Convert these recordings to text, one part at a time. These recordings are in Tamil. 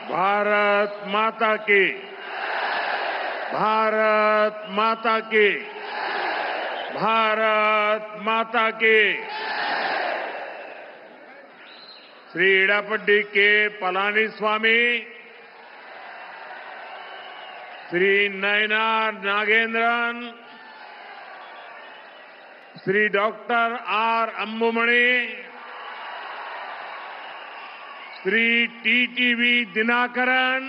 भारत माता की, भारत माता की, भारत माता की। Shri Edappadi K Palaniswami, Shri Nainar Nagendran, Shri doctor R Anbumani, Shri TTV Dhinakaran,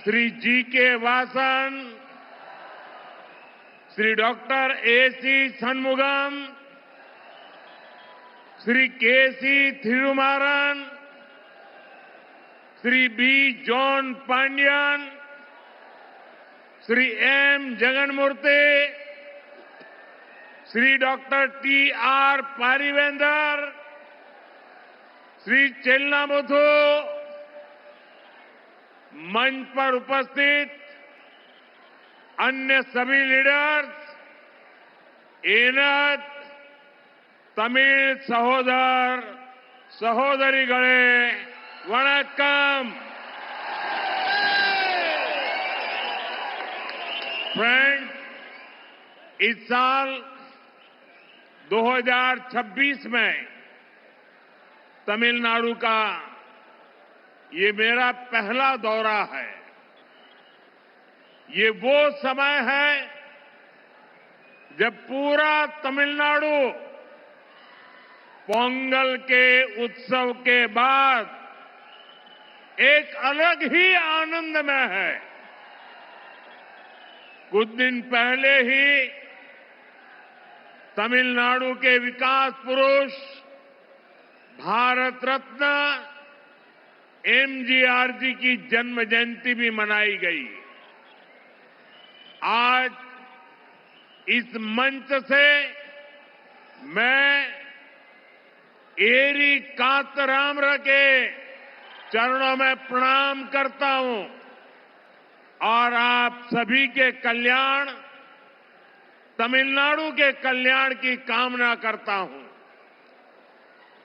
Shri G K Vasan, Shri doctor AC Shanmugam, Shri KC Thirumaran, Shri B John Pandian, Shri M Jaganmoorthy, Shri doctor T R Parivendhar, Shri Chellamuthu, मंच पर उपस्थित अन्य सभी लीडर्स, एनत तमिल सहोदर सहोदरीगळे वणक्कम। फ्रेंड्स, इस साल 2026 में तमिलनाडु का ये मेरा पहला दौरा है। ये वो समय है जब पूरा तमिलनाडु पोंगल के उत्सव के बाद एक अलग ही आनंद में है। कुछ दिन पहले ही तमिलनाडु के विकास पुरुष भारत रत्न एमजीआर जी की जन्म जयंती भी मनाई गई। आज इस मंच से मैं एरी कांतरामर के चरणों में प्रणाम करता हूं और आप सभी के कल्याण, तमिलनाडु के कल्याण की कामना करता हूं।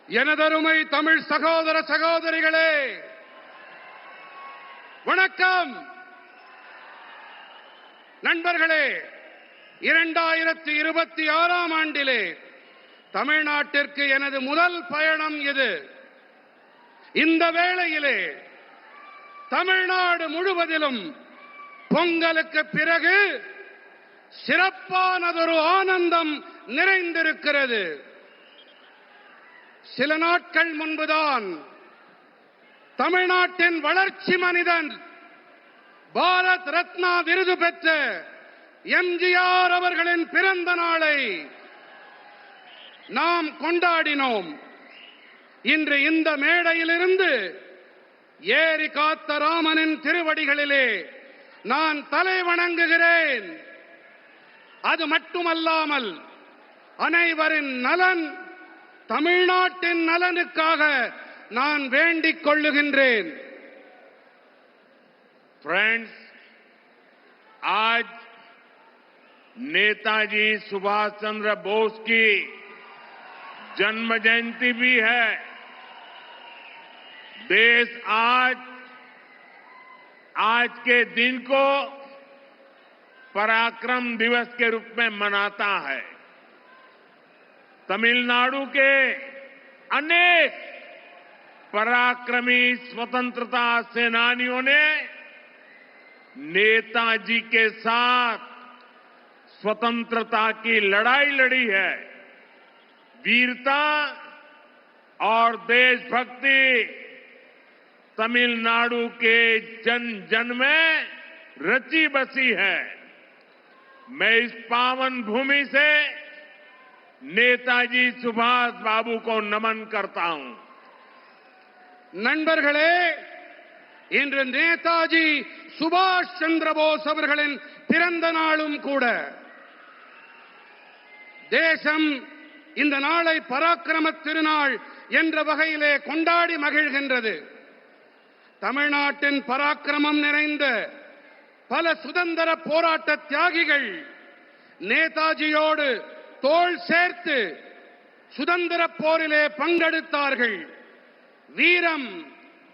எனதருமை தமிழ் சகோதர சகோதரிகளே, வணக்கம். நண்பர்களே, 2026ஆம் ஆண்டிலே தமிழ்நாட்டிற்கு எனது முதல் பயணம் இது. இந்த வேளையிலே தமிழ்நாடு முழுவதிலும் பொங்கலுக்கு பிறகு சிறப்பானதொரு ஆனந்தம் நிறைந்திருக்கிறது. சில நாட்கள் முன்புதான் தமிழ்நாட்டின் வளர்ச்சி மனிதன், பாரத் ரத்னா விருது பெற்ற எம்ஜிஆர் அவர்களின் பிறந்த நாளை நாம் கொண்டாடினோம். இன்று இந்த மேடையிலிருந்து ஏரி காத்த ராமனின் திருவடிகளிலே நான் தலை வணங்குகிறேன். அது மட்டுமல்லாமல் அனைவரின் நலன், தமிழ்நாட்டின் நலனுக்காக நான் வேண்டிக் கொள்ளுகின்றேன். फ्रेंड्स, आज नेताजी सुभाष चंद्र बोस की जन्म जयंती भी है। देश आज के दिन को पराक्रम दिवस के रूप में मनाता है। तमिलनाडु के अनेक पराक्रमी स्वतंत्रता सेनानियों ने नेताजी के साथ स्वतंत्रता की लड़ाई लड़ी है। वीरता और देशभक्ति तमिलनाडु के जन जन में रची बसी है। मैं इस पावन भूमि से नेताजी सुभाष बाबू को नमन करता हूं। நண்பர்களே, இன்று நேதாஜி சுபாஷ் சந்திர போஸ் அவர்களின் பிறந்த நாளும் கூட. தேசம் இந்த நாளை பராக்கிரம திருநாள் என்ற வகையிலே கொண்டாடி மகிழ்கின்றது. தமிழ்நாட்டின் பராக்கிரமம் நிறைந்த பல சுதந்திர போராட்ட தியாகிகள் நேதாஜியோடு தோள் சேர்த்து சுதந்திர போரிலே பங்கெடுத்தார்கள். வீரம்,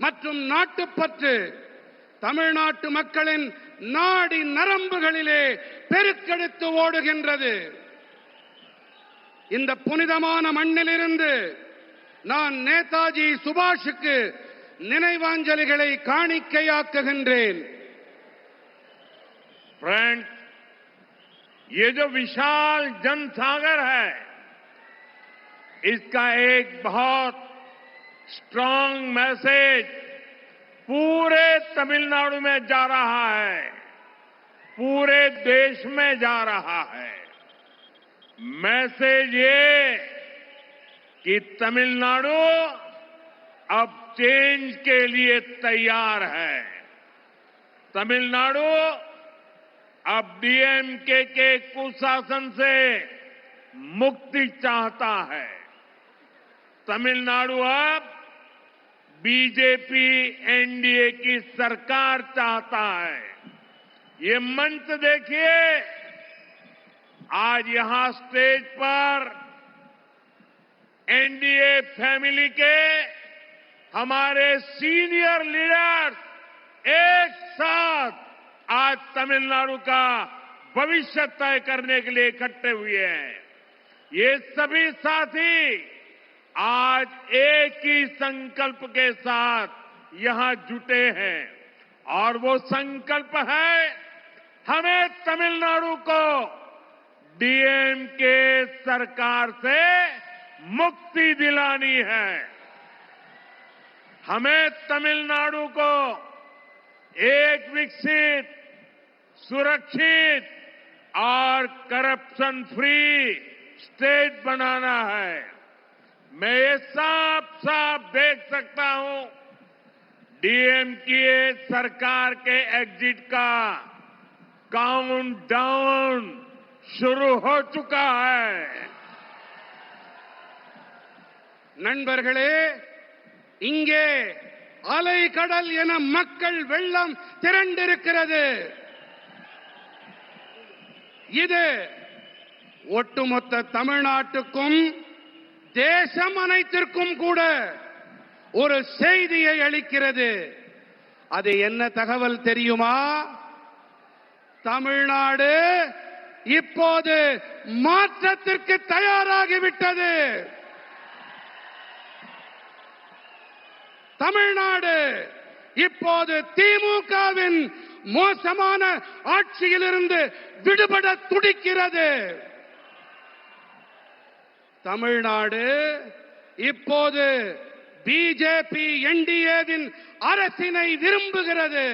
மற்றும் நாட்டுப்பற்று தமிழ்நாட்டு மக்களின் நாடி நரம்புகளிலே பெருக்கெடுத்து ஓடுகின்றது. இந்த புனிதமான மண்ணிலிருந்து நான் நேதாஜி சுபாஷுக்கு நினைவாஞ்சலிகளை காணிக்கையாக்குகின்றேன். फ्रेंड्स, ये जो विशाल जनसागर है, इसका एक बहुत स्ट्रांग मैसेज पूरे तमिलनाडु में जा रहा है, पूरे देश में जा रहा है। मैसेज ये कि तमिलनाडु अब चेंज के लिए तैयार है। तमिलनाडु अब डीएमके के कुशासन से मुक्ति चाहता है। तमिलनाडु अब बीजेपी एनडीए की सरकार चाहता है। ये मंच देखिए, आज यहां स्टेज पर एनडीए फैमिली के हमारे सीनियर लीडर्स एक साथ आज तमिलनाडु का भविष्य तय करने के लिए इकट्ठे हुए हैं। ये सभी साथी आज एक ही संकल्प के साथ यहां जुटे हैं और वो संकल्प है, हमें तमिलनाडु को डीएमके सरकार से मुक्ति दिलानी है। हमें तमिलनाडु को एक विकसित, सुरक्षित और करप्शन फ्री स्टेट बनाना है। मैं ये साफ साफ देख सकता हूं, डीएमके सरकार के एग्जिट का काउंटडाउन शुरू हो चुका है। நண்பர்களே, இங்கே அலை கடல் என மக்கள் வெள்ளம் திரண்டிருக்கிறது. இது ஒட்டுமொத்த தமிழ்நாட்டுக்கும் தேசம் அனைத்திற்கும் கூட ஒரு செய்தியை அளிக்கிறது. அது என்ன தகவல் தெரியுமா? தமிழ்நாடு இப்போது மாற்றத்திற்கு தயாராகிவிட்டது. தமிழ்நாடு இப்போது திமுகவின் மோசமான ஆட்சியிலிருந்து விடுபட துடிக்கிறது. தமிழ்நாடு இப்போது பிஜேபி என்டிஏவின் அரசினை விரும்புகிறது.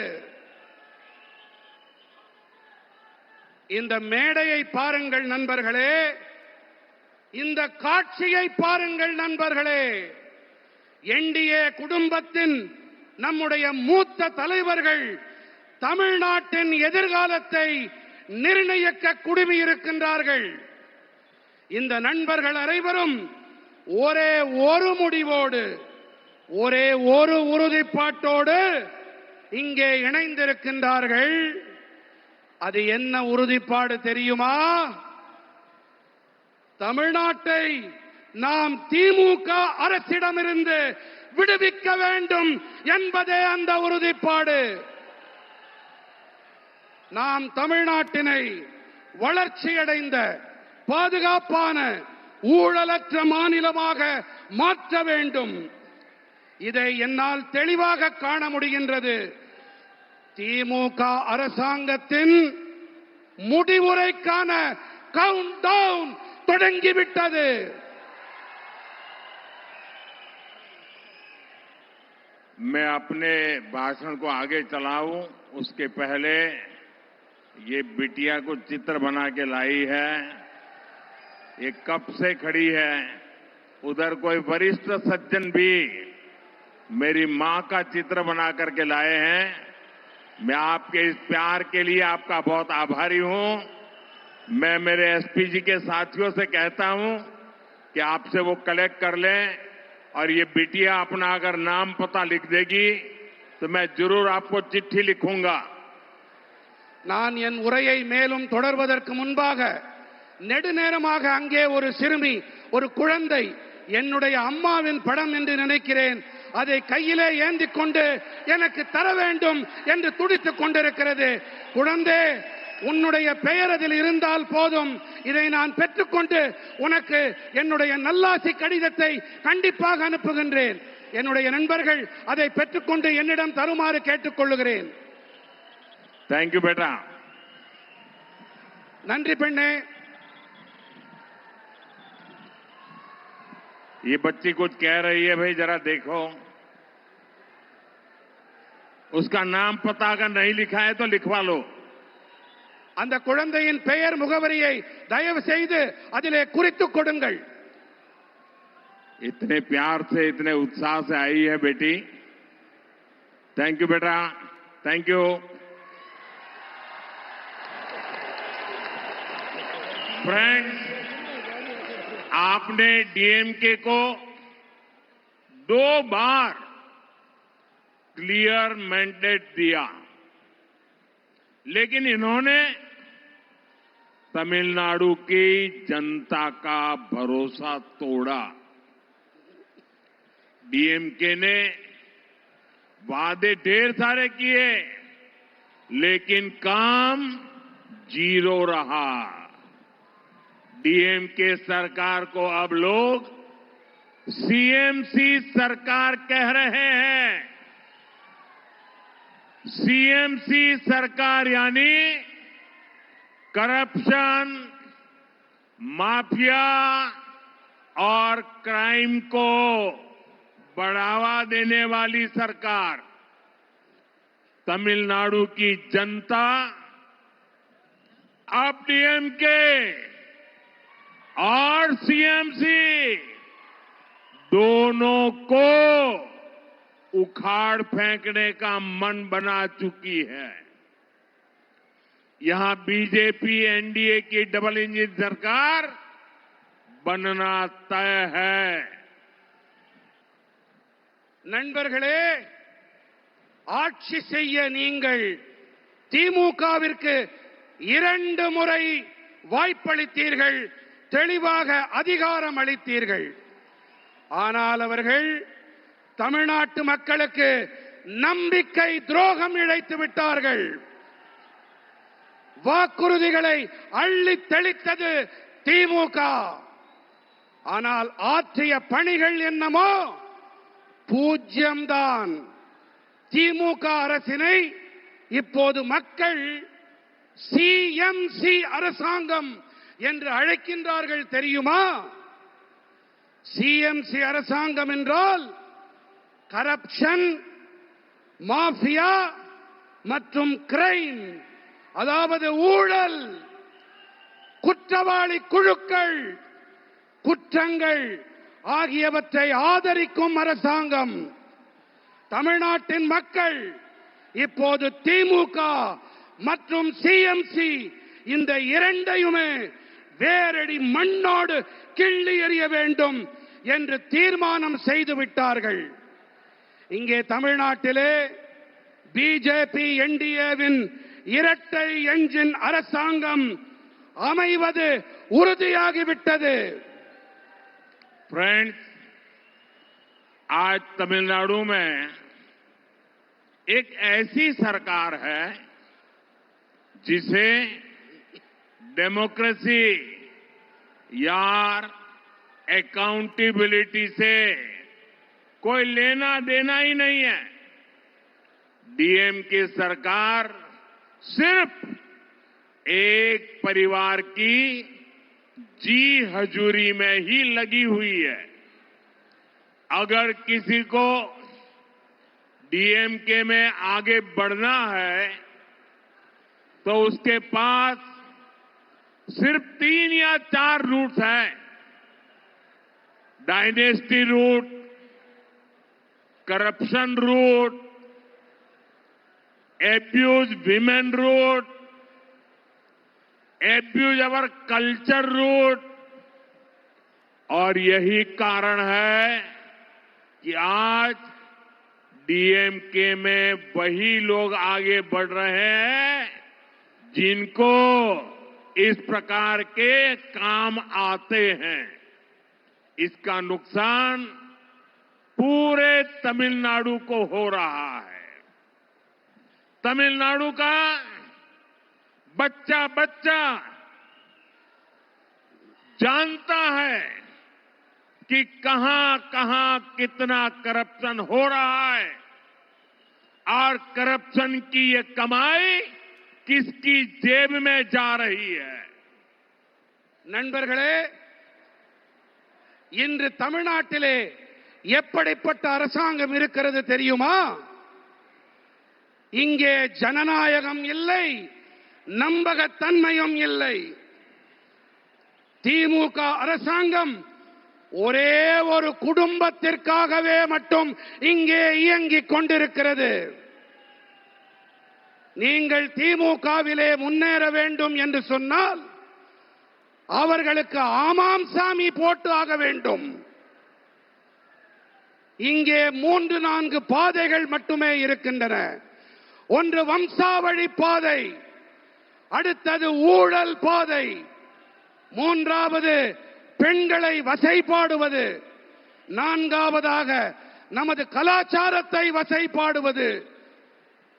இந்த மேடையை பாருங்கள் நண்பர்களே, இந்த காட்சியை பாருங்கள் நண்பர்களே. என்டிஏ குடும்பத்தின் நம்முடைய மூத்த தலைவர்கள் தமிழ்நாட்டின் எதிர்காலத்தை நிர்ணயிக்க குழுமியிருக்கின்றார்கள். இந்த நண்பர்கள் அனைவரும் ஒரே ஒரு முடிவோடு, ஒரே ஒரு உறுதிப்பாட்டோடு இங்கே இணைந்திருக்கின்றார்கள். அது என்ன உறுதிப்பாடு தெரியுமா? தமிழ்நாட்டை நாம் திமுக அரசிடமிருந்து விடுவிக்க வேண்டும் என்பதே அந்த உறுதிப்பாடு. நாம் தமிழ்நாட்டினை வளர்ச்சியடைந்த, பாதுகாப்பான, ஊழலற்ற மாநிலமாக மாற்ற வேண்டும். இதை என்னால் தெளிவாக காண முடிகின்றது. திமுக அரசாங்கத்தின் முடிவுரைக்கான கவுண்ட் டவுன் தொடங்கிவிட்டது. मैं अपने भाषण को आगे चलाऊं उसके पहले ये बिटिया को चित्र बना के लाई है। ये कब से खड़ी है। उधर कोई वरिष्ठ सज्जन भी मेरी मां का चित्र बना करके लाए हैं। मैं आपके इस प्यार के लिए आपका बहुत आभारी हूं। मैं मेरे एसपी जी के साथियों से कहता हूं कि आपसे वो कलेक्ट कर लें और ये बिटिया अपना अगर नाम पता लिख देगी तो मैं जरूर आपको चिट्ठी लिखूंगा। நான் என் உரையை மேலும் தொடர்வதற்கு முன்பாக நெடுநேரமாக அங்கே ஒரு சிறுமி, ஒரு குழந்தை, என்னுடைய அம்மாவின் படம் என்று நினைக்கிறேன், அதை கையிலே ஏந்திக் கொண்டு எனக்கு தர வேண்டும் என்று துடித்துக் கொண்டிருக்கிறது. குழந்தை, உன்னுடைய பெயர் அதில் இருந்தால் போதும், இதை நான் பெற்றுக்கொண்டு உனக்கு என்னுடைய நல்லாசி கடிதத்தை கண்டிப்பாக அனுப்புகின்றேன். என்னுடைய நண்பர்கள் அதை பெற்றுக்கொண்டு என்னிடம் தருமாறு கேட்டுக்கொள்ளுகிறேன். थैंक यू बेटा. நன்றி பெண்ணே. ये बच्ची कुछ कह रही है, भाई जरा देखो. उसका नाम पता अगर नहीं लिखा है तो लिखवा लो. அந்த குழந்தையின் பெயர் முகவரியை தயவு செய்து அதிலே குறித்துக் கொடுங்கள். इतने प्यार से, इतने उत्साह से आई है बेटी. थैंक यू बेटा, थैंक यू. फ्रेंड्स, आपने डीएमके को 2 बार क्लियर मैंडेट दिया, लेकिन इन्होंने तमिलनाडु की जनता का भरोसा तोड़ा. डीएमके ने वादे ढेर सारे किए, लेकिन काम 0 रहा. डीएमके सरकार को अब लोग सीएमसी सरकार कह रहे हैं. सीएमसी सरकार यानी करप्शन, माफिया और क्राइम को बढ़ावा देने वाली सरकार. तमिलनाडु की जनता अब डीएमके और सीएमसी दोनों को उखाड़ फेंकने का मन बना चुकी है. यहां बीजेपी एनडीए की डबल इंजन सरकार बनना तय है. நண்பர்களே, ஆட்சி செய்ய நீங்கள் திமுகவிற்கு 2 முறை வாய்ப்பளித்தீர்கள், தெளிவாக அதிகாரம் அளித்தீர்கள். ஆனால் அவர்கள் தமிழ்நாட்டு மக்களுக்கு நம்பிக்கை துரோகம் இழைத்து விட்டார்கள். வாக்குறுதிகளை அள்ளி தெளித்தது திமுக. ஆனால் ஆற்றிய பணிகள் என்னமோ பூஜ்யம்தான். திமுக அரசினை இப்போது மக்கள் சிஎம்சி அரசாங்கம் என்று அழைக்கின்றார்கள், தெரியுமா? சிஎம்சி அரசாங்கம் என்றால் கரப்ஷன், மாஃபியா மற்றும் கிரைம், அதாவது ஊழல், குற்றவாளி குழுக்கள், குற்றங்கள் ஆகியவற்றை ஆதரிக்கும் அரசாங்கம். தமிழ்நாட்டின் மக்கள் இப்போது திமுக மற்றும் சிஎம்சி இந்த இரண்டையுமே வேரடி மண்ணோடு கிள்ளி எறிய வேண்டும் என்று தீர்மானம் செய்து விட்டார்கள். இங்கே தமிழ்நாட்டிலே பிஜேபி என்டிஏவின் இரட்டை என்ஜின் அரசாங்கம் அமைவது உறுதியாகிவிட்டது. फ्रेंड्स, आज तमिलनाडु में एक ऐसी सरकार है जिसे डेमोक्रेसी या अकाउंटेबिलिटी से कोई लेना देना ही नहीं है. डीएमके सरकार सिर्फ एक परिवार की जी हजूरी में ही लगी हुई है. अगर किसी को डीएमके में आगे बढ़ना है तो उसके पास सिर्फ 3 या 4 रूट्स हैं. Dynasty root, corruption root, abuse women root, abuse our culture root. और यही कारण है कि आज डीएमके में वही लोग आगे बढ़ रहे हैं जिनको इस प्रकार के काम आते हैं. इसका नुकसान पूरे तमिलनाडु को हो रहा है। तमिलनाडु का बच्चा बच्चा जानता है कि कहां कहां कितना करप्शन हो रहा है और करप्शन की ये कमाई किसकी जेब में जा रही है। நண்பர்களே, இன்று தமிழ்நாட்டிலே எப்படிப்பட்ட அரசாங்கம் இருக்கிறது தெரியுமா? இங்கே ஜனநாயகம் இல்லை, நம்பகத்தன்மையும் இல்லை. திமுக அரசாங்கம் ஒரே ஒரு குடும்பத்திற்காகவே மட்டும் இங்கே இயங்கிக் கொண்டிருக்கிறது. நீங்கள் திமுகவிலே முன்னேற வேண்டும் என்று சொன்னால் அவர்களுக்கு ஆமாம் சாமி போட்டு ஆக வேண்டும். இங்கே 3-4 பாதைகள் மட்டுமே இருக்கின்றன. ஒன்று வம்சாவழி பாதை, அடுத்தது ஊழல் பாதை, மூன்றாவது பெண்களை வசைபாடுவது, நான்காவதாக நமது கலாச்சாரத்தை வசைபாடுவது.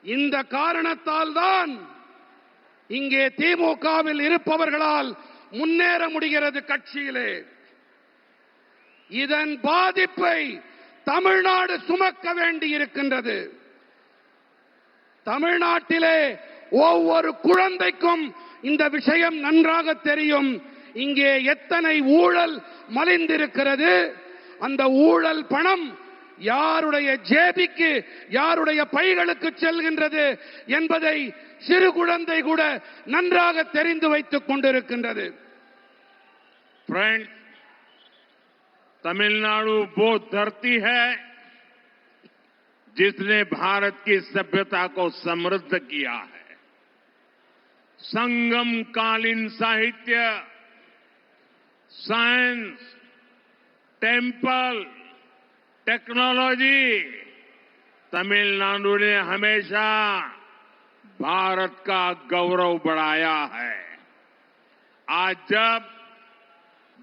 இந்த காரணத்தால் தான் இங்கே திமுகவில் இருப்பவர்களால் முன்னேற முடிகிறது கட்சியிலே. இதன் பாதிப்பை தமிழ்நாடு சுமக்க வேண்டியிருக்கின்றது. தமிழ்நாட்டிலே ஒவ்வொரு குழந்தைக்கும் இந்த விஷயம் நன்றாக தெரியும். இங்கே எத்தனை ஊழல் மலிந்திருக்கிறது, அந்த ஊழல் பணம் யாருடைய ஜேபிக்கு, யாருடைய பைகளுக்கு செல்கின்றது என்பதை சிறு குழந்தை கூட நன்றாக தெரிந்து வைத்துக் கொண்டிருக்கின்றது. फ्रेंड्स, तमिलनाडु वो धरती है जिसने भारत की सभ्यता को समृद्ध किया है। संगम कालीन साहित्य, साइंस, टेम्पल, टेक्नोलॉजी, तमिलनाडु ने हमेशा भारत का गौरव बढ़ाया है। आज जब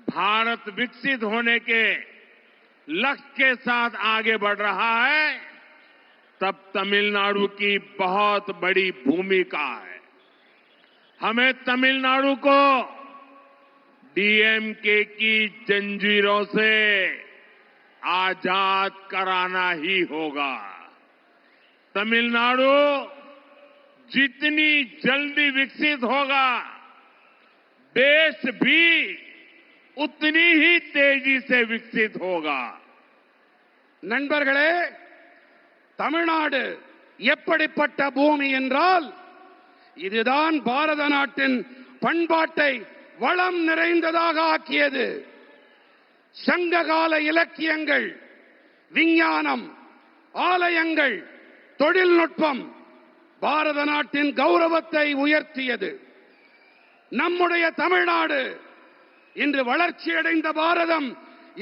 भारत विकसित होने के लक्ष्य के साथ आगे बढ़ रहा है, तब तमिलनाडु की बहुत बड़ी भूमिका है। हमें तमिलनाडु को डीएमके की जंजीरों से आजाद कराना ही होगा। तमिलनाडु जितनी जल्दी विकसित होगा, देश भी उतनी ही तेजी से विकसित होगा। நண்பர்களே, தமிழ்நாடு எப்படிப்பட்ட பூமி என்றால், இதுதான் பாரத நாட்டின் பண்பாட்டை வளம் நிறைந்ததாக ஆக்கியது. சங்ககால இலக்கியங்கள், விஞ்ஞானம், ஆலயங்கள், தொழில்நுட்பம் பாரத நாட்டின் கௌரவத்தை உயர்த்தியது. நம்முடைய தமிழ்நாடு இன்று வளர்ச்சியடைந்த பாரதம்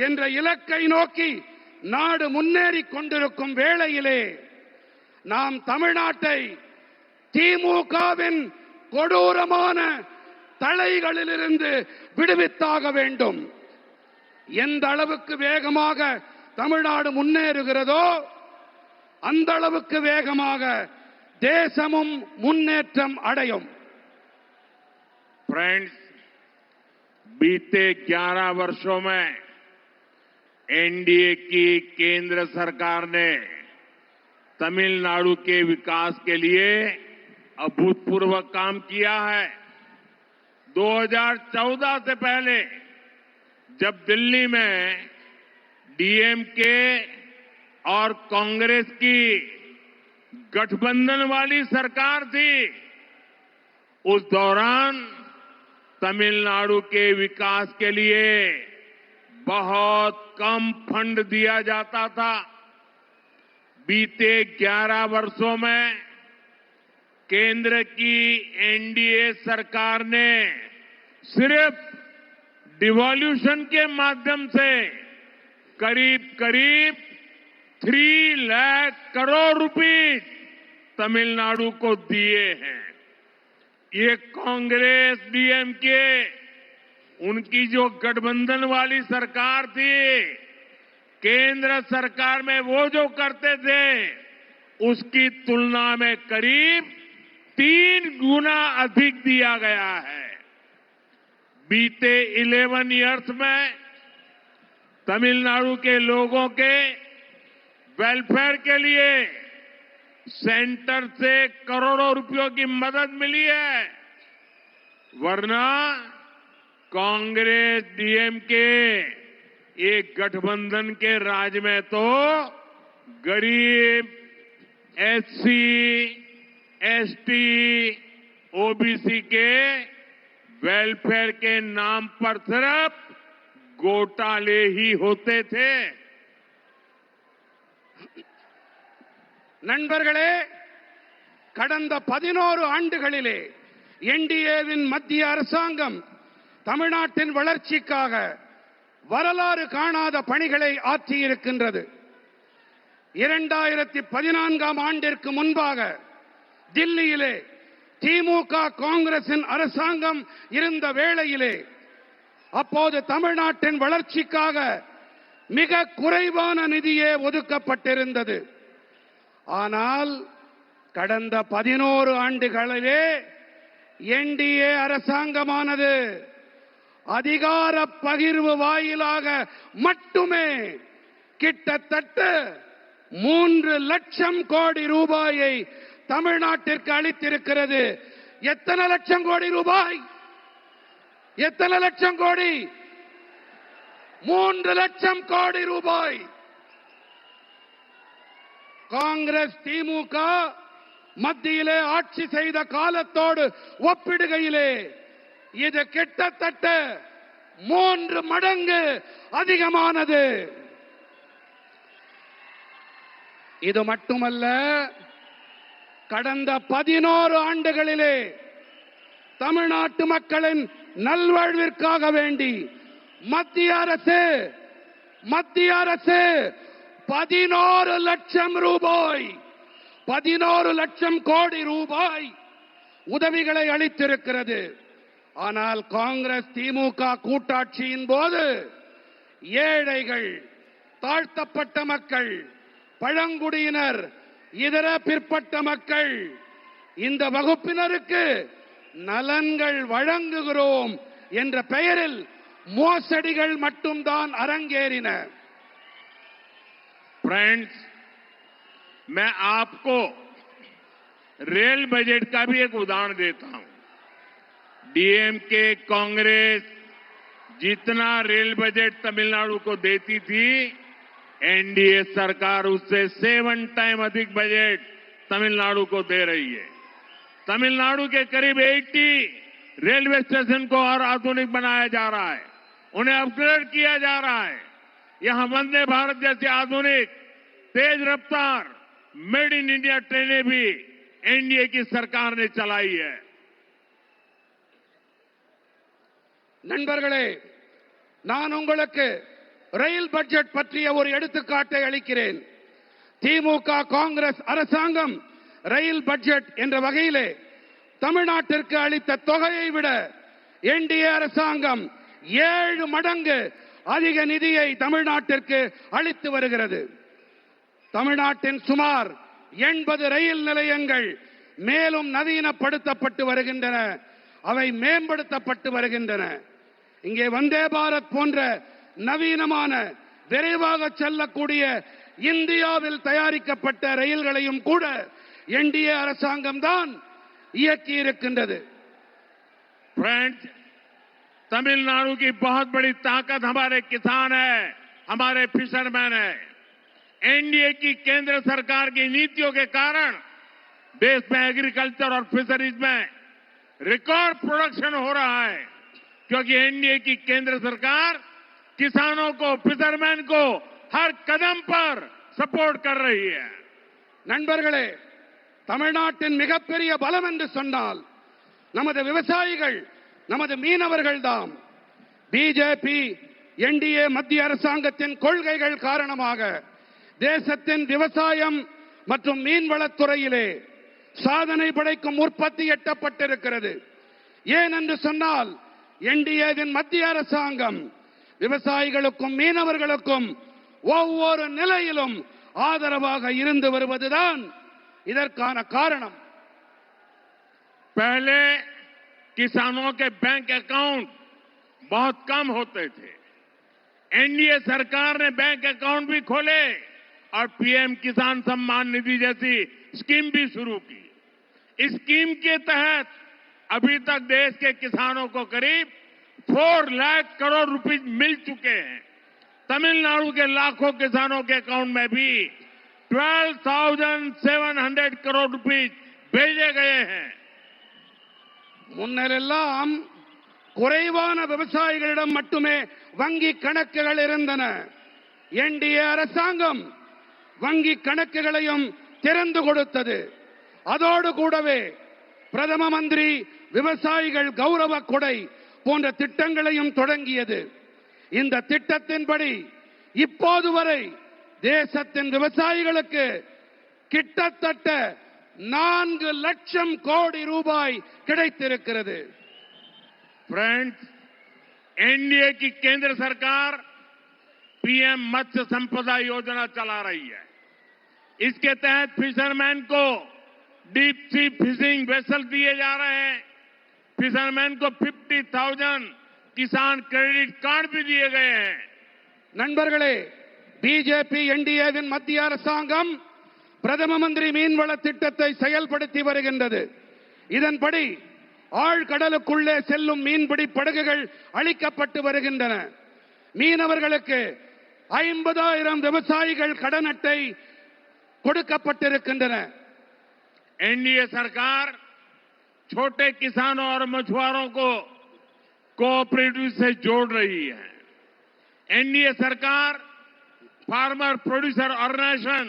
என்ற இலக்கை நோக்கி நாடு முன்னேறிக் கொண்டிருக்கும் வேளையிலே நாம் தமிழ்நாட்டை திமுகவின் கொடூரமான தலைகளிலிருந்து விடுவித்தாக வேண்டும். எந்த அளவுக்கு வேகமாக தமிழ்நாடு முன்னேறுகிறதோ அந்த அளவுக்கு வேகமாக தேசமும் முன்னேற்றம் அடையும். फ्रेंड्स, बीते 11 वर्षों में एनडीए की केंद्र सरकार ने तमिलनाडु के विकास के लिए अभूतपूर्व काम किया है। 2014 से पहले जब दिल्ली में डीएमके और कांग्रेस की गठबंधन वाली सरकार थी, उस दौरान तमिलनाडु के विकास के लिए बहुत कम फंड दिया जाता था। बीते 11 वर्षों में केंद्र की एनडीए सरकार ने सिर्फ डिवॉल्यूशन के माध्यम से करीब करीब 3 लाख करोड़ रुपए तमिलनाडु को दिए हैं। ये कांग्रेस डीएमके उनकी जो गठबंधन वाली सरकार थी, केंद्र सरकार में वो जो करते थे उसकी तुलना में करीब 3 गुना अधिक दिया गया है। बीते 11 इयर्स में तमिलनाडु के लोगों के वेलफेयर के लिए सेंटर से करोड़ों रुपयों की मदद मिली है, वरना कांग्रेस डीएमके एक गठबंधन के राज में तो गरीब एससी, एसटी, ओबीसी के वेलफेयर के नाम पर सिर्फ घोटाले ही होते थे। நண்பர்களே, கடந்த 11 ஆண்டுகளிலே என்டிஏவின் மத்திய அரசாங்கம் தமிழ்நாட்டின் வளர்ச்சிக்காக வரலாறு காணாத பணிகளை ஆற்றியிருக்கின்றது. 2014ஆம் ஆண்டிற்கு முன்பாக தில்லியிலே திமுக காங்கிரசின் அரசாங்கம் இருந்த வேளையிலே அப்போது தமிழ்நாட்டின் வளர்ச்சிக்காக மிக குறைவான நிதியே ஒதுக்கப்பட்டிருந்தது. ஆனால் கடந்த 11 ஆண்டுகளிலே என்டிஏ அரசாங்கமானது அதிகார பகிர்வு வாயிலாக மட்டுமே கிட்டத்தட்ட 3 லட்சம் கோடி ரூபாயை தமிழ்நாட்டிற்கு அளித்திருக்கிறது. எத்தனை லட்சம் கோடி ரூபாய்? எத்தனை லட்சம் கோடி? 3 லட்சம் கோடி ரூபாய். காங்கிரஸ் திமுக மத்தியிலே ஆட்சி செய்த காலத்தோடு ஒப்பிடுகையிலே இது கிட்டத்தட்ட 3 மடங்கு அதிகமானது. இது மட்டுமல்ல, கடந்த 11 ஆண்டுகளிலே தமிழ்நாட்டு மக்களின் நல்வாழ்விற்காக வேண்டி மத்திய அரசு 11 லட்சம் ரூபாய் 11 லட்சம் கோடி ரூபாய் உதவிகளை அளித்திருக்கிறது. ஆனால் காங்கிரஸ் திமுக கூட்டாட்சியின் போது ஏழைகள், தாழ்த்தப்பட்ட மக்கள், பழங்குடியினர், இதர பிற்பட்ட மக்கள், இந்த வகுப்பினருக்கு நலன்கள் வழங்குகிறோம் என்ற பெயரில் மோசடிகள் மட்டும்தான் அரங்கேறின. फ्रेंड्स, मैं आपको रेल बजट का भी एक उदाहरण देता हूं। डीएमके कांग्रेस जितना रेल बजट तमिलनाडु को देती थी, एनडीए सरकार उससे 7 टाइम अधिक बजट तमिलनाडु को दे रही है। तमिलनाडु के करीब 80 रेलवे स्टेशन को और आधुनिक बनाया जा रहा है, उन्हें अपग्रेड किया जा रहा है। यहां वंदे भारत जैसी आधुनिक तेज रफ्तार मेड इन इंडिया ट्रेनें भी एनडीए की सरकार ने चलाई है। நண்பர்களே, நான் உங்களுக்கு ரயில் பட்ஜெட் பற்றிய ஒரு எடுத்துக்காட்டை அளிக்கிறேன். திமுக காங்கிரஸ் அரசாங்கம் ரயில் பட்ஜெட் என்ற வகையிலே தமிழ்நாட்டிற்கு அளித்த தொகையை விட என்டிஏ அரசாங்கம் 7 மடங்கு அதிக நிதியை தமிழ்நாட்டிற்கு அளித்து வருகிறது. தமிழ்நாட்டின் சுமார் 80 ரயில் நிலையங்கள் மேலும் நவீனப்படுத்தப்பட்டு வருகின்றன, அவை மேம்படுத்தப்பட்டு வருகின்றன. இங்கே வந்தே பாரத் போன்ற நவீனமான விரைவாக செல்லக்கூடிய இந்தியாவில் தயாரிக்கப்பட்ட ரயில்களையும் கூட என்டிஏ அரசாங்கம் தான் இயக்கி இருக்கின்றது. फ्रेंड्स, तमिलनाडु की बहुत बड़ी ताकत हमारे किसान है, हमारे फिशरमैन है। एनडीए की केंद्र सरकार की नीतियों के कारण देश में एग्रीकल्चर और फिशरीज में रिकॉर्ड प्रोडक्शन हो रहा है, क्योंकि एनडीए की केंद्र सरकार किसानों को, फिशरमैन को हर कदम पर सपोर्ट कर रही है. நண்பர்களே, தமிழ்நாட்டின் மிகப்பெரிய பலம் என்று சொன்னால் நமது விவசாயிகள், நமது மீனவர்கள் தான். பிஜேபி என்டிஏ மத்திய அரசாங்கத்தின் கொள்கைகள் காரணமாக தேசத்தின் விவசாயம் மற்றும் மீன்வளத்துறையிலே சாதனை படைக்கும் உற்பத்தி எட்டப்பட்டிருக்கிறது. ஏன் என்று சொன்னால் என்டிஏவின் மத்திய அரசாங்கம் விவசாயிகளுக்கும் மீனவர்களுக்கும் ஒவ்வொரு நிலையிலும் ஆதரவாக இருந்து வருவதுதான் இதற்கான காரணம். पहले किसानों के बैंक अकाउंट बहुत कम होते थे। एनडीए सरकार ने बैंक अकाउंट भी खोले और पीएम किसान सम्मान निधि जैसी स्कीम भी शुरू की। इस स्कीम के तहत अभी तक देश के किसानों को करीब 4 लाख करोड़ रुपए मिल चुके हैं। तमिलनाडु के लाखों किसानों के अकाउंट में भी 12,700 करोड़ रुपए भेजे गए हैं। முன்னெல்லாம் குறைவான விவசாயிகளிடம் மட்டுமே வங்கி கணக்குகள் இருந்தன. என்டிஏ அரசாங்கம் வங்கி கணக்குகளையும் திறந்து கொடுத்தது. அதோடு கூடவே பிரதம மந்திரி விவசாயிகள் கௌரவ கொடை போன்ற திட்டங்களையும் தொடங்கியது. இந்த திட்டத்தின்படி இப்போது வரை தேசத்தின் விவசாயிகளுக்கு கிட்டத்தட்ட 4 லட்சம் கோடி ரூபாய் கிடைத்திருக்கிறது. फ्रेंड्स, एनडीए की केंद्र सरकार पीएम मत्स्य संपदा योजना चला रही है। इसके तहत फिशरमैन को डीप सी फिशिंग वेसल दिए जा रहे हैं। फिशरमैन को 50,000 किसान क्रेडिट कार्ड भी दिए गए हैं। நண்பர்களே, பிஜேபி என்டிஏவின் மத்திய அரசாங்கம் பிரதம மந்திரி மீன்வள திட்டத்தை செயல்படுத்தி வருகின்றது. இதன்படி ஆழ்கடலுக்குள்ளே செல்லும் மீன்பிடி படகுகள் அளிக்கப்பட்டு வருகின்றன. மீனவர்களுக்கு 50,000 விவசாயிகள் கடன் அட்டை கொடுக்கப்பட்டிருக்கின்றன. एनडीए सरकार छोटे किसानों और मछुआरों को कोऑपरेटिव से जोड़ रही है। एनडीए सरकार फार्मर प्रोड्यूसर ऑर्गेनाइजेशन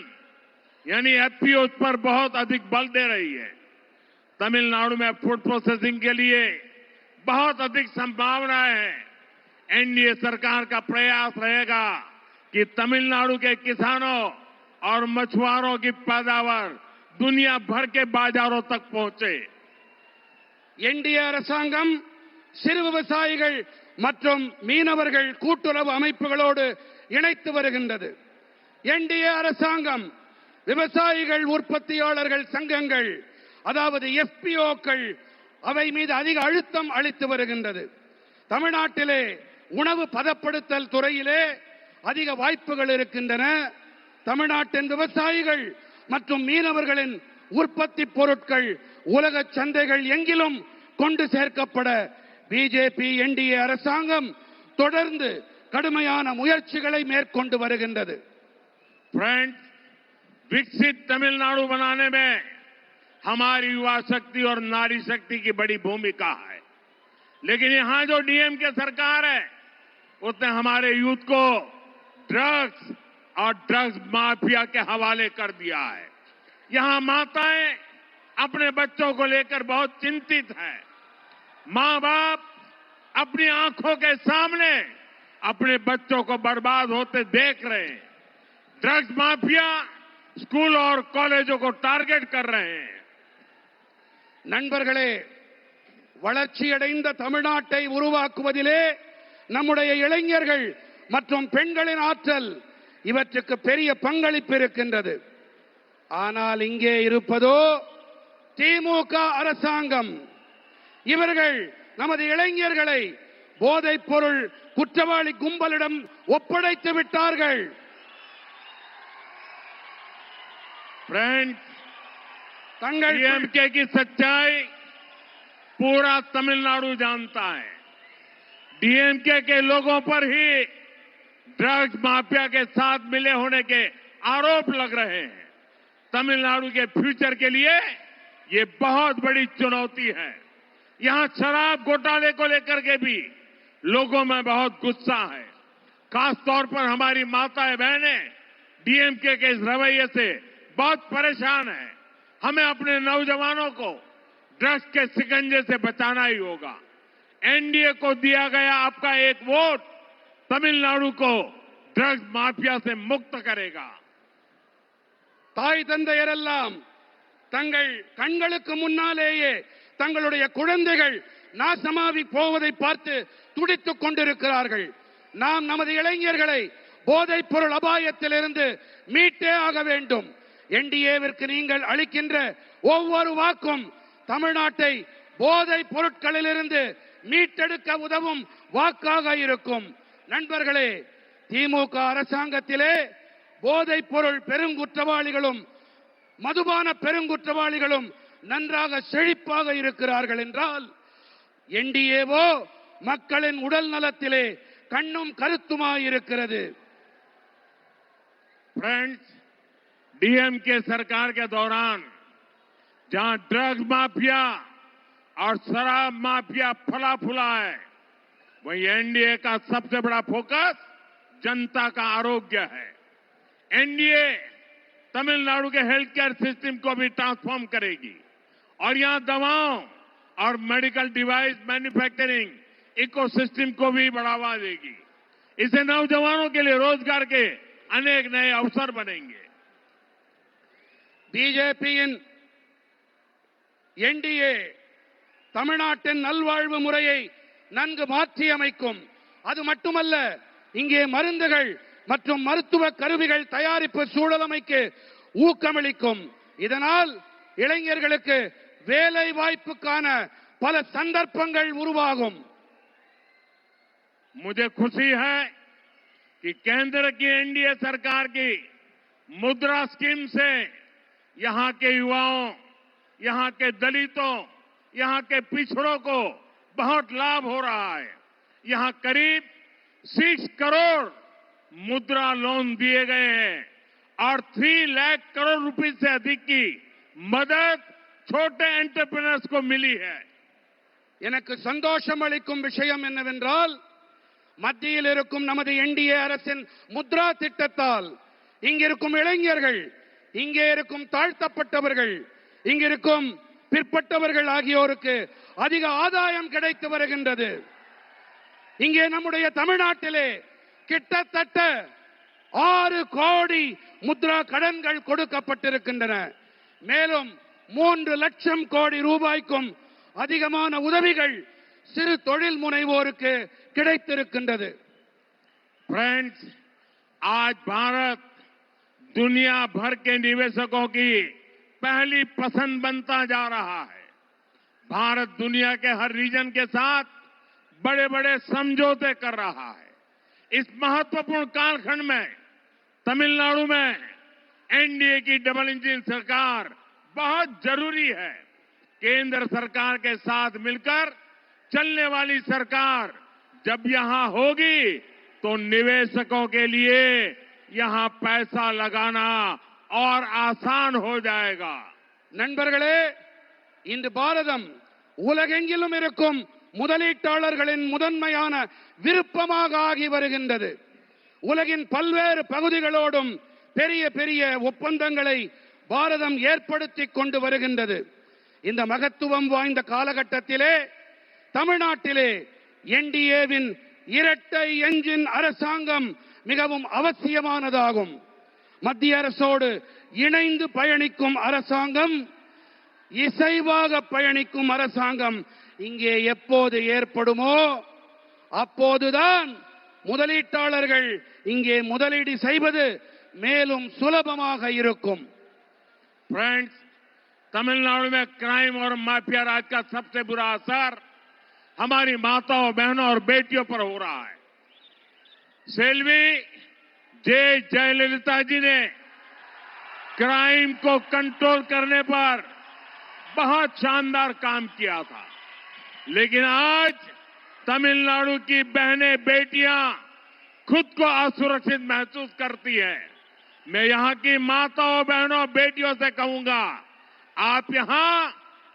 यानी एफपीओ पर बहुत अधिक बल दे रही है। तमिलनाडु में फूड प्रोसेसिंग के लिए बहुत अधिक संभावनाएं हैं। एनडीए सरकार का प्रयास रहेगा कि तमिलनाडु के किसानों और मछुआरों की पैदावार दुनिया भर के बाजारों तक पहुंचे। என்டிஏ அரசாங்கம் சிறு விவசாயிகள் மற்றும் மீனவர்கள் கூட்டுறவு அமைப்புகளோடு இணைத்து வருகின்றது. என்டிஏ அரசாங்கம் விவசாயிகள் உற்பத்தியாளர்கள் சங்கங்கள் அதாவது எஃபிஓக்கள் அவை மீது அதிக அழுத்தம் அளித்து வருகின்றது. தமிழ்நாட்டிலே உணவு பதப்படுத்தல் துறையிலே அதிக வாய்ப்புகள் இருக்கின்றன. தமிழ்நாட்டின் விவசாயிகள் மற்றும் மீனவர்களின் உற்பத்தி பொருட்கள் உலக சந்தைகள் எங்கிலும் கொண்டு சேர்க்கப்பட பிஜேபி என்டிஏ அரசாங்கம் தொடர்ந்து கடுமையான முயற்சிகளை மேற்கொண்டு வருகின்றது. फ्रेंड्स, विकसित तमिलनाडु बनाने में हमारी युवा शक्ति और नारी शक्ति की बड़ी भूमिका है। लेकिन यहां जो डीएमके सरकार है उसने हमारे यूथ को ड्रग्स और ड्रग्स माफिया के हवाले कर दिया है। यहां माताएं अपने बच्चों को लेकर बहुत चिंतित हैं। मां बाप अपनी आंखों के सामने अपने बच्चों को बर्बाद होते देख रहे हैं। ड्रग्स माफिया स्कूल और कॉलेजों को टारगेट कर रहे हैं। நண்பர்களே, வளர்ச்சியடைந்த தமிழ்நாட்டை உருவாக்குவதிலே நம்முடைய இளைஞர்கள் மற்றும் பெண்களின் ஆற்றல் இவற்றுக்கு பெரிய பங்களிப்பு இருக்கின்றது. ஆனால் இங்கே இருப்பதோ திமுக அரசாங்கம். இவர்கள் நமது இளைஞர்களை போதைப் பொருள் குற்றவாளி கும்பலிடம் ஒப்படைத்து விட்டார்கள். फ्रेंड्स, डीएमके की सच्चाई पूरा तमिलनाडु जानता है। डीएमके के लोगों पर ही ड्रग्स माफिया के साथ मिले होने के आरोप लग रहे हैं। तमिलनाडु के फ्यूचर के लिए ये बहुत बड़ी चुनौती है। यहां शराब घोटाले को लेकर के भी लोगों में बहुत गुस्सा है। खासतौर पर हमारी माताएं बहनें डीएमके के इस रवैये से बहुत परेशान है। हमें अपने नौजवानों को ड्रग्स के शिकंजे से बचाना ही होगा। एनडीए को दिया गया आपका एक वोट तमिलनाडु को ड्रग्स माफिया से मुक्त करेगा। தாய் தந்தையரெல்லாம் தங்கள் கண்களுக்கு முன்னாலேயே தங்களுடைய குழந்தைகள் நாசமாகி போவதை பார்த்து துடித்துக் கொண்டிருக்கிறார்கள். நாம் நமது இளைஞர்களை போதைப் பொருள் அபாயத்திலிருந்து மீட்டே ஆக வேண்டும். என்டிஏவிற்கு நீங்கள் அளிக்கின்ற ஒவ்வொரு வாக்கும் தமிழ்நாட்டை போதைப் பொருட்களிலிருந்து மீட்டெடுக்க உதவும் வாக்காக இருக்கும். நண்பர்களே, திமுக அரசாங்கத்திலே போதைப் பொருள் பெருங்குற்றவாளிகளும் மதுபான பெருங்குற்றவாளிகளும் நன்றாக செழிப்பாக இருக்கிறார்கள் என்றால், என்டிஏவோ மக்களின் உடல் நலத்திலே கண்ணும் கருத்துமாயிருக்கிறது. फ्रेंड्स, डीएमके सरकार के दौरान जहां ड्रग्स माफिया और शराब माफिया फला फूला है, वहीं एनडीए का सबसे बड़ा फोकस जनता का आरोग्य है. एनडीए तमिलनाडु के हेल्थ केयर सिस्टम को भी ट्रांसफॉर्म करेगी और यहां दवाओं और मेडिकल डिवाइस मैन्युफैक्चरिंग इकोसिस्टम को भी बढ़ावा देगी. इससे नौजवानों के लिए रोजगार के अनेक नए अवसर बनेंगे. பிஜேபியின் என்டிஏ தமிழ்நாட்டின் நல்வாழ்வு முறையை நன்கு மாற்றியமைக்கும். அது மட்டுமல்ல, இங்கே மருந்துகள் மற்றும் மருத்துவ கருவிகள் தயாரிப்பு சூழலமைக்கு ஊக்கமளிக்கும். இதனால் இளைஞர்களுக்கு வேலை வாய்ப்புக்கான பல சந்தர்ப்பங்கள் உருவாகும். मुझे खुशी है कि केंद्र की एनडीए सरकार की मुद्रा स्कीम से यहां के युवाओं, यहां के दलितों, यहां के पिछड़ों को बहुत लाभ हो रहा है. यहां करीब 6 करोड़ मुद्रा लोन दिए गए हैं और 3 लाख करोड़ रुपए से अधिक की मदद छोटे एंटरप्रेन्योर्स को मिली है. எனக்கு சந்தோஷம் அளிக்கும் விஷயம் என்னவென்றால், மத்தியில் இருக்கும் நமது என்டிஏ அரசின் முத்ரா திட்டத்தால் இங்கிருக்கும் இளைஞர்கள், இங்கே இருக்கும் தாழ்த்தப்பட்டவர்கள், இங்கிருக்கும் பிற்பட்டவர்கள் ஆகியோருக்கு அதிக ஆதாயம் கிடைத்து வருகின்றது. இங்கே நம்முடைய தமிழ்நாட்டிலே கிட்டத்தட்ட 6 கோடி முத்ரா கடன்கள் கொடுக்கப்பட்டிருக்கின்றன. மேலும் 3 லட்சம் கோடி ரூபாய்க்கும் அதிகமான உதவிகள் சிறு தொழில் முனைவோருக்கு கிடைத்திருக்கின்றது. फ्रेंड्स, आज भारत दुनिया भर के निवेशकों की पहली पसंद बनता जा रहा है. भारत दुनिया के हर रीजन के साथ बड़े बड़े समझौते कर रहा है. इस महत्वपूर्ण कालखंड में तमिलनाडु में एनडीए की डबल इंजन सरकार बहुत जरूरी है. केंद्र सरकार के साथ मिलकर चलने वाली सरकार जब यहां होगी तो निवेशकों के लिए यहां पैसा लगाना और आसान हो जाएगा. நண்பர்களே, இன்று பாரதம் உலகெங்கிலும் இருக்கும் முதலீட்டாளர்களின் முதன்மையான விருப்பமாக ஆகி வருகின்றது. உலகின் பல்வேறு பகுதிகளோடும் பெரிய பெரிய ஒப்பந்தங்களை பாரதம் ஏற்படுத்திக் கொண்டு வருகின்றது. இந்த மகத்துவம் வாய்ந்த காலகட்டத்திலே தமிழ்நாட்டிலே என்டிஏவின் இரட்டை என்ஜின் அரசாங்கம் மிகவும் அவசியமானதாகும். மத்திய அரசோடு இணைந்து பயணிக்கும் அரசாங்கம், இசைவாக பயணிக்கும் அரசாங்கம் இங்கே எப்போது ஏற்படுமோ அப்போதுதான் முதலீட்டாளர்கள் இங்கே முதலீடு செய்வது மேலும் சுலபமாக இருக்கும். फ्रेंड्स, तमिलनाडु में क्राइम और माफिया राज का सबसे बुरा असर हमारी माताओं, बहनों और बेटियों पर हो रहा है. सेल्वी जयललिता जी ने क्राइम को कंट्रोल करने पर बहुत शानदार काम किया था, लेकिन आज तमिलनाडु की बहनें, बेटियां खुद को असुरक्षित महसूस करती हैं. मैं यहां की माताओं, बहनों, बेटियों से कहूंगा, आप यहां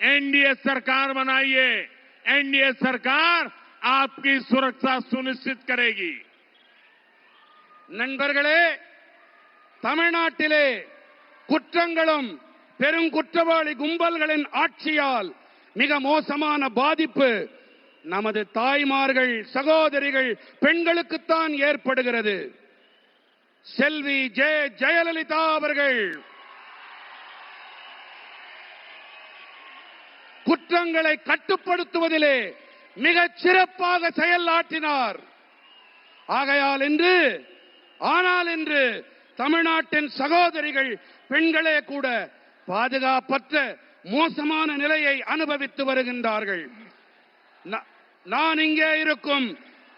एनडीए सरकार बनाइए. एनडीए सरकार आपकी सुरक्षा सुनिश्चित करेगी. நண்பர்களே, தமிழ்நாட்டிலே குற்றங்களும் பெருங்குற்றவாளி கும்பல்களின் ஆட்சியால் மிக மோசமான பாதிப்பு நமது தாய்மார்கள், சகோதரிகள், பெண்களுக்குத்தான் ஏற்படுகிறது. செல்வி ஜெயலலிதா அவர்கள் குற்றங்களை கட்டுப்படுத்துவதிலே மிகச் சிறப்பாக செயலாற்றினார். ஆகையால் இன்று ஆனால் இன்று தமிழ்நாட்டின் சகோதரிகள் பெண்களே கூட பாதுகாப்பற்ற மோசமான நிலையை அனுபவித்து வருகின்றார்கள். நான் இங்கே இருக்கும்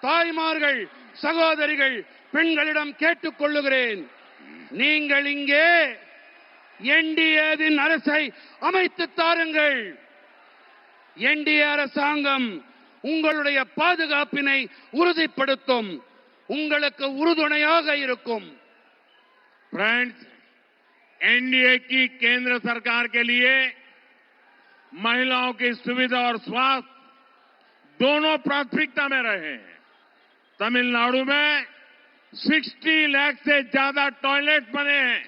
தாய்மார்கள், சகோதரிகள், பெண்களிடம் கேட்டுக் கொள்ளுகிறேன், நீங்கள் இங்கே என்டிஏவின் அரசை அமைத்து தாருங்கள். என்டிஏ அரசாங்கம் உங்களுடைய பாதுகாப்பினை உறுதிப்படுத்தும், உங்களுக்கு உறுதுணையாக இருக்கும். फ्रेंड्स, एनडीए की केंद्र सरकार के लिए महिलाओं की सुविधा और स्वास्थ्य दोनों प्राथमिकता में रहे हैं। तमिलनाडु में 60 लाख से ज्यादा टॉयलेट बने हैं,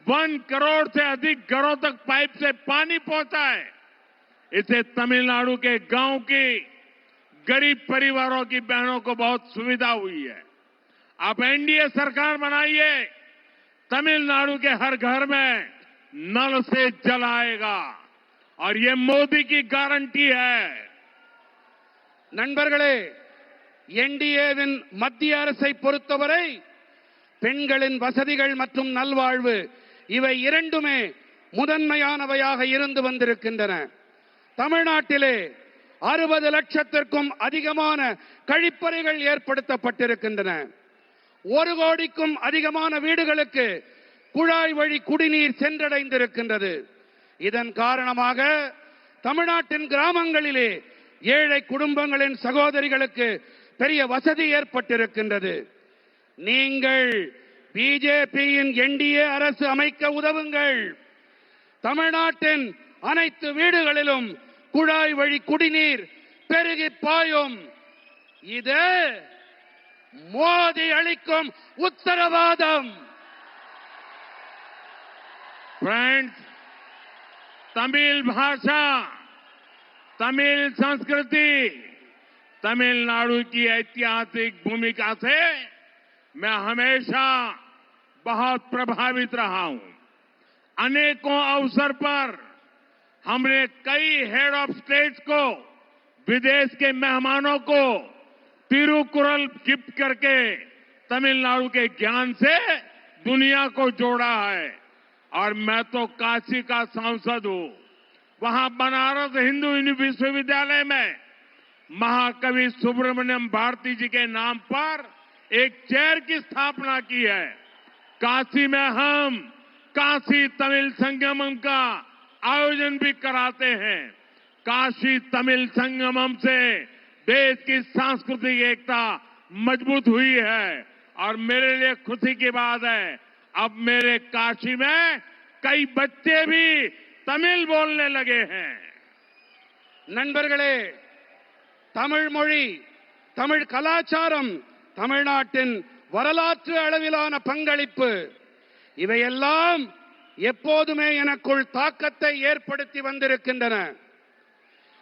1 करोड़ से अधिक घरों तक पाइप से पानी पहुंचा है। इससे तमिलनाडु के गांव की गरीब परिवारों की बहनों को बहुत सुविधा हुई है। आप एनडीए सरकार बनाइए, तमिलनाडु के हर घर में नल से जल आएगा और ये मोदी की गारंटी है। நண்பர்களே, என்டிஏவின் மத்திய அரசை பொறுத்தவரை பெண்களின் வசதிகள் மற்றும் நல்வாழ்வு இவை இரண்டுமே முதன்மையானவையாக இருந்து வந்திருக்கின்றன. தமிழ்நாட்டிலே 60 லட்சத்திற்கும் அதிகமான கழிப்பறைகள் ஏற்படுத்தப்பட்டிருக்கின்றன. 1 கோடிக்கும் அதிகமான வீடுகளுக்கு குழாய் வழி குடிநீர் சென்றடைந்திருக்கின்றது. இதன் காரணமாக தமிழ்நாட்டின் கிராமங்களிலே ஏழை குடும்பங்களின் சகோதரிகளுக்கு பெரிய வசதி ஏற்பட்டிருக்கின்றது. நீங்கள் பிஜேபியின் என்டிஏ அரசு அமைக்க உதவுங்கள். தமிழ்நாட்டின் அனைத்து வீடுகளிலும் குழாய் வழி குடிநீர் பெருகி பாயும். இது மோடி அளிக்கும் உத்தரவாதம். फ्रेंड्स, तमिल भाषा, तमिल संस्कृति, तमिलनाडु की ऐतिहासिक भूमिका से मैं हमेशा बहुत प्रभावित रहा हूं। अनेकों अवसर पर हमने कई हेड ऑफ स्टेट्स को, विदेश के मेहमानों को तिरुकुरल गिफ्ट करके तमिलनाडु के ज्ञान से दुनिया को जोड़ा है। और मैं तो काशी का सांसद हूं। वहां बनारस हिंदू विश्वविद्यालय में महाकवि सुब्रमण्यम भारती जी के नाम पर एक चेयर की स्थापना की है। काशी में हम काशी तमिल संगमम का आयोजन भी कराते हैं। काशी तमिल संगमम से देश की सांस्कृतिक एकता मजबूत हुई है और मेरे लिए खुशी की बात है, अब मेरे काशी में कई बच्चे भी तमिल बोलने लगे हैं। நண்பர்களே, தமிழ் மொழி, தமிழ் கலாச்சாரம், தமிழ்நாட்டின் வரலாற்று அளவிலான பங்களிப்பு இவையெல்லாம் எப்போதுமே எனக்குள் தாக்கத்தை ஏற்படுத்தி வந்திருக்கின்றன.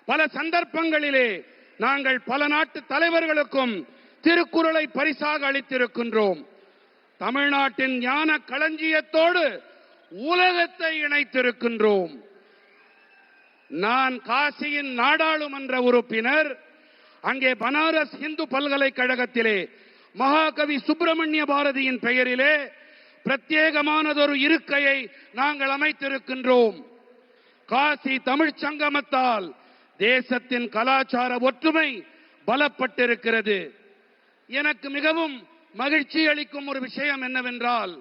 பல சந்தர்ப்பங்களிலே நாங்கள் பல நாட்டு தலைவர்களுக்கும் திருக்குறளை பரிசாக அளித்திருக்கின்றோம். தமிழ்நாட்டின் ஞான களஞ்சியத்தோடு உலகத்தை இணைத்திருக்கின்றோம். நான் காசியின் நாடாளுமன்ற உறுப்பினர். அங்கே பனாரஸ் இந்து பல்கலைக்கழகத்திலே மகாகவி சுப்பிரமணிய பாரதியின் பெயரிலே பிரத்யேகமானதொரு இருக்கையை நாங்கள் அமைத்திருக்கின்றோம். காசி தமிழ்ச் சங்கமத்தால் தேசத்தின் கலாச்சார ஒற்றுமை பலப்பட்டிருக்கிறது. எனக்கு மிகவும் மகிழ்ச்சி அளிக்கும் ஒரு விஷயம் என்னவென்றால்,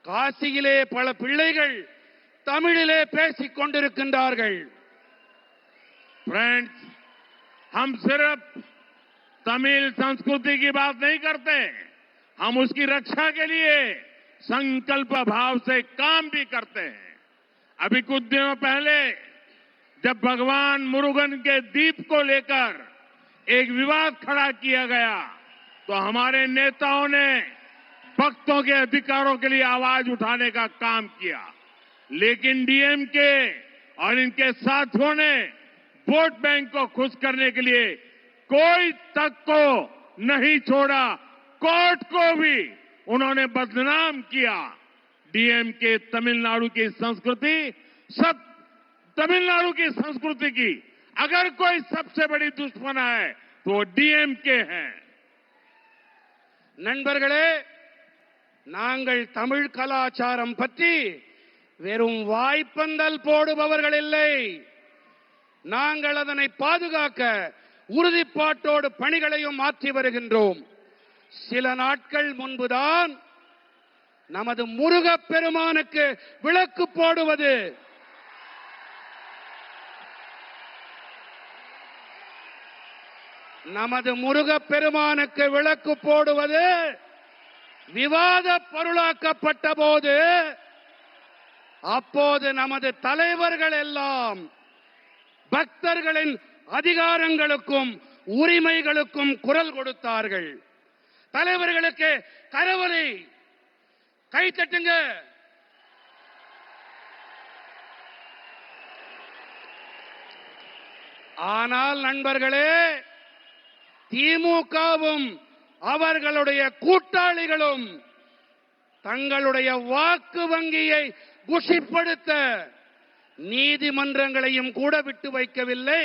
காசியிலே பல பிள்ளைகள் தமிழிலே பேசிக் கொண்டிருக்கின்றார்கள். फ्रेंड्स, हम सिर्फ तमिल संस्कृति की बात नहीं करते, हम उसकी रक्षा के लिए संकल्प भाव से काम भी करते हैं। अभी कुछ दिनों पहले जब भगवान मुरुगन के द्वीप को लेकर एक विवाद खड़ा किया गया तो हमारे नेताओं ने भक्तों के अधिकारों के लिए आवाज उठाने का काम किया, लेकिन डीएमके और इनके साथियों ने वोट बैंक को खुश करने के लिए कोई तक को नहीं छोड़ा, कोर्ट को भी उन्होंने बदनाम किया। डीएमके तमिलनाडु की संस्कृति, सब तमिलनाडु की संस्कृति की अगर कोई सबसे बड़ी दुश्मन है तो वो डीएमके है। நண்பர்களே, நாங்கள் தமிழ் கலாச்சாரம் பற்றி வெறும் வாய்ப்பந்தல் போடுபவர்கள் இல்லை. நாங்கள் அதனை பாதுகாக்க உறுதிப்பாட்டோடு பணிகளையும் மாற்றி வருகின்றோம். சில நாட்கள் முன்புதான் நமது முருகப்பெருமானுக்கு விளக்கு போடுவது, நமது முருகப்பெருமானுக்கு விளக்கு போடுவது விவாத பொருளாக்கப்பட்ட போது, அப்போது நமது தலைவர்கள் எல்லாம் பக்தர்களின் அதிகாரங்களுக்கும் உரிமைகளுக்கும் குரல் கொடுத்தார்கள். தலைவர்களுக்கு கரவொலி, கை தட்டுங்க. ஆனால் நண்பர்களே, திமுகவும் அவர்களுடைய கூட்டாளிகளும் தங்களுடைய வாக்கு வங்கியை குஷிப்படுத்த நீதிமன்றங்களையும் கூட விட்டு வைக்கவில்லை,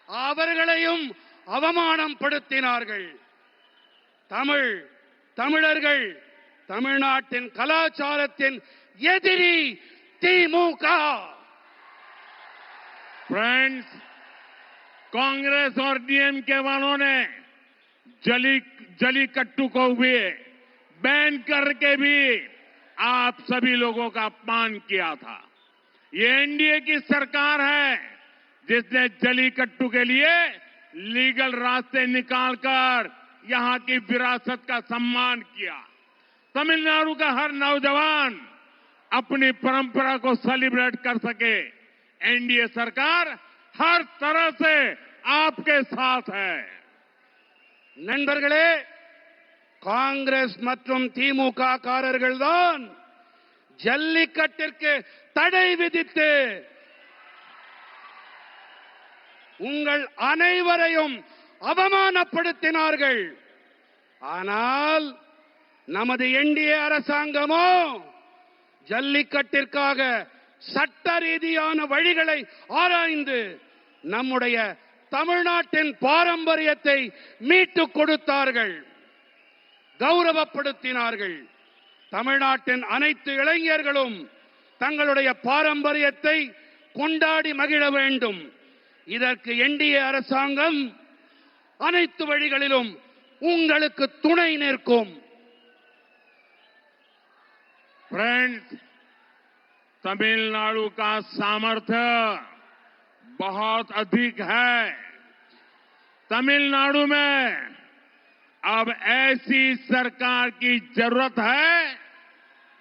அவர்களையும் அவமானம் படுத்தினார்கள். தமிழர்கள் தமிழ்நாட்டின் கலாச்சாரத்தின் எதிரி திமுக. फ्रेंड्स, कांग्रेस और डीएमके वालों ने जलीकट्टू को भी बैन करके भी आप सभी लोगों का अपमान किया था। ये एनडीए की सरकार है जिसने जलीकट्टू के लिए लीगल रास्ते निकालकर यहां की विरासत का सम्मान किया। तमिलनाडु का हर नौजवान अपनी परंपरा को सेलिब्रेट कर सके, एनडीए सरकार हर तरह से आपके साथ है। நண்பர்களே, காங்கிரஸ் மற்றும் திமுக காரர்கள் தான் ஜல்லிக்கட்டிற்கு தடை விதித்து உங்கள் அனைவரையும் அவமானப்படுத்தினார்கள். ஆனால் நமது என்டிஏ அரசாங்கமோ ஜல்லிக்கட்டிற்காக சட்ட ரீதியான வழிகளை ஆராய்ந்து நம்முடைய தமிழ்நாட்டின் பாரம்பரியத்தை மீட்டுக் கொடுத்தார்கள், கௌரவப்படுத்தினார்கள். தமிழ்நாட்டின் அனைத்து இளைஞர்களும் தங்களுடைய பாரம்பரியத்தை கொண்டாடி மகிழ வேண்டும். இதற்கு என்டிஏ அரசாங்கம் அனைத்து வழிகளிலும் உங்களுக்கு துணை நிற்கும். फ्रेंड्स, तमिलनाडु का सामर्थ्य बहुत अधिक है। तमिलनाडु में अब ऐसी सरकार की जरूरत है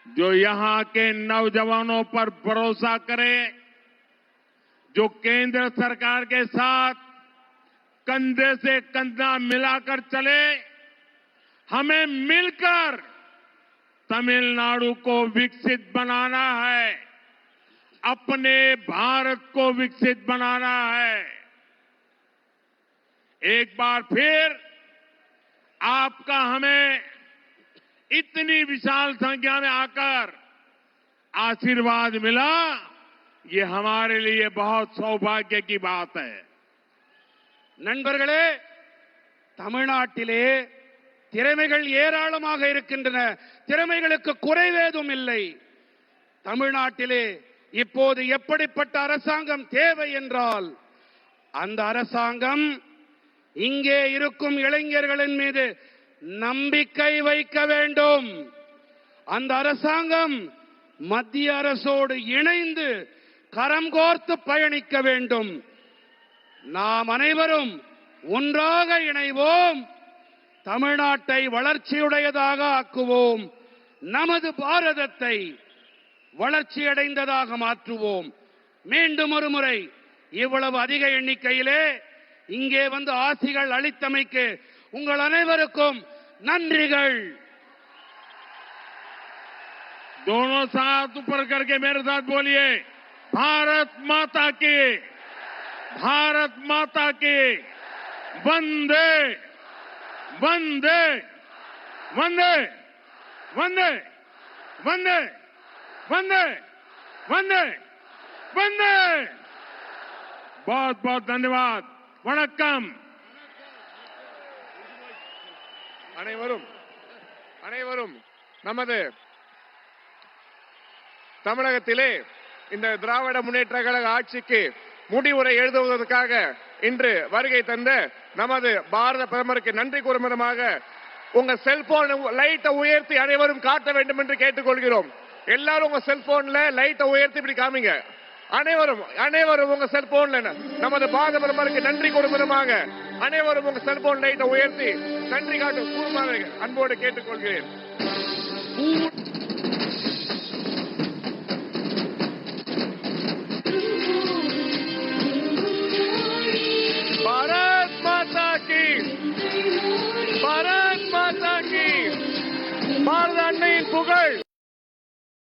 जो यहां के नौजवानों पर भरोसा करे, जो केंद्र सरकार के साथ कंधे से कंधा मिलाकर चले। हमें मिलकर तमिलनाडु को विकसित बनाना है, अपने भारत को विकसित बनाना है। एक बार फिर आपका हमें इतनी विशाल संख्या में आकर आशीर्वाद मिला, ये हमारे लिए बहुत सौभाग्य की बात है। நண்பர்களே, தமிழ்நாட்டிலே திறமைகள் ஏராளமாக இருக்கின்றன. திறமைகளுக்கு குறைவேதும் இல்லை. தமிழ்நாட்டிலே இப்போது எப்படிப்பட்ட அரசாங்கம் தேவை என்றால், அந்த அரசாங்கம் இங்கே இருக்கும் இளைஞர்களின் மீது நம்பிக்கை வைக்க வேண்டும். அந்த அரசாங்கம் மத்திய அரசோடு இணைந்து கரம் கோர்த்து பயணிக்க வேண்டும். நாம் அனைவரும் ஒன்றாக இணைவோம், தமிழ்நாட்டை வளர்ச்சியுடையதாக ஆக்குவோம், நமது பாரதத்தை வளர்ச்சியடைந்ததாக மாற்றுவோம். மீண்டும் ஒரு முறை இவ்வளவு அதிக எண்ணிக்கையிலே இங்கே வந்து ஆசிகள் அளித்தமைக்கு உங்கள் அனைவருக்கும் நன்றிகள். दोनों साथ ऊपर करके मेरे साथ बोलिए, भारत माता की, भारत माता की, वंदे वंदे वंदे वंदे वंदे वंदे वंदे वंदे। बहुत बहुत धन्यवाद. वणक्कम. அனைவரும் நமது தமிழகத்திலே இந்த திராவிட முன்னேற்ற கழக ஆட்சிக்கு முடிவுரை எழுதுவதற்காக இன்று வருகை தந்த நமது பாரத பிரதமருக்கு நன்றி கூறும் விதமாக உங்க செல்போன் லைட்டை உயர்த்தி அனைவரும் காட்ட வேண்டும் என்று கேட்டுக்கொள்கிறோம். எல்லாரும் உங்க செல்போன்ல லைட்டை உயர்த்தி இப்படி காமிங்க. அனைவரும் உங்க செல்போன்ல நமது பாரத பிரதமருக்கு நன்றி கூறும் விதமாக அனைவரும் உங்க செல்போன் லைட்டை உயர்த்தி நன்றி காட்டும் கூறுமாறு அன்போடு கேட்டுக்கொள்கிறேன்.